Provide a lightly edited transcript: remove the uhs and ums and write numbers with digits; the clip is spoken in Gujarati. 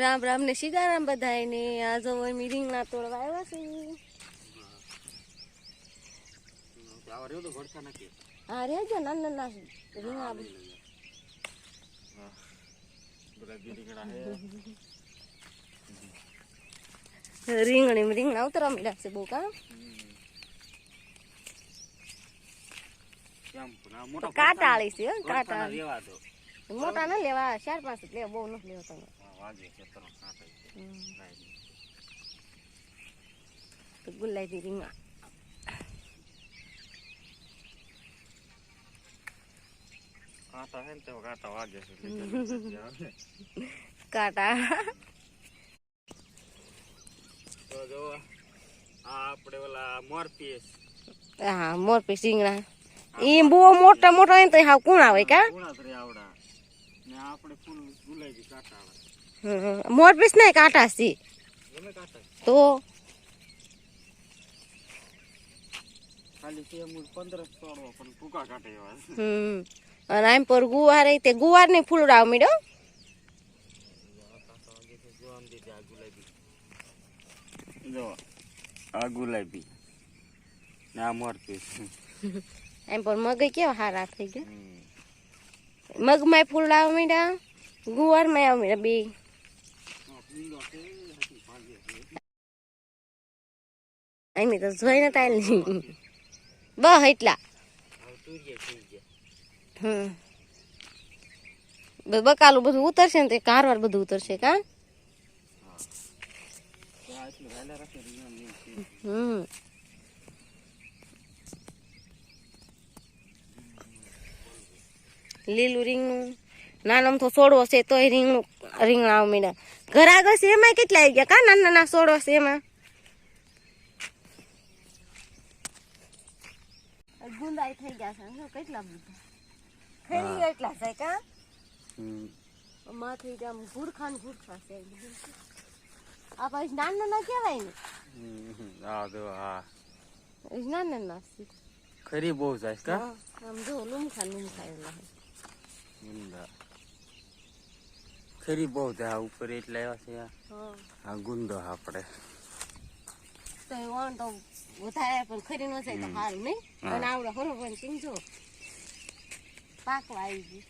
રામ રામ ને સીતારામ બધાયને. આ જો અમે રીંગણા તોડવા આવ્યા છે. હા રે છે નાના નાના રીંગણા. રીંગણા ઉતરવા મળ્યા છે બહુ કા. કાંટાળી છે કાંટાળી. મોટા ના લેવા 4-5 લેવા બહુ નથી લેવા તમે. તો ગુલાબી રીંગણા કાંટા તો જો આપણે ઓલા મોરપીસ. હા મોરપીસ રીંગણા ઈ બહુ મોટા મોટા હોય તો હાવ કુણા હોય કા. ને આપણે ફૂલ ગુલાબી કાંટા. મોરપીસ ને કાંટા છે તો ખાલી 15 છોડવો પણ ભૂકા કાઢે એવા. અને આમ પર ગુવાર તે ગુવાર ને ફૂલડાવ મીડો. જો આ ગુલાબી ને આ મોરપીસ. એમ પર મગ કેવા હારા થઈ ગયા. મગ માં ફૂલડાવ મીડા ગુવાર માં આવ મીડા બે. આમ તો જોઈને તાલ બહ એટલા. બકાલું બધું ઉતરશે ને તે કારવાર બધું ઉતરશે કા. લીલું રીંગણું નાનામ તો છોડવો છે તોય રીંગણા આવ મીડા. ઘર આગળ છે એમાં કેટલા આવી ગયા કા નાના નાના છોડવો છે એમાં. ગુંદાઈ થઈ ગયા છે કેટલા બધા ખરી એટલા છે કા. માથે આમ ગુરખા છે. આ પછી નાના ના કેવાય ને. નાના નાના ખરી બહુ જાય કા. આમ જો લુમખા એલા ખરી બહુ જાય ઉપર એટલે આવ્યા છે. આ ગુંદો આપણે તો વધારે પણ ખરી ન જાય તો સારું નહીં. અને આવડે હરો પણ ચીંજો પાકવા આવી ગયું.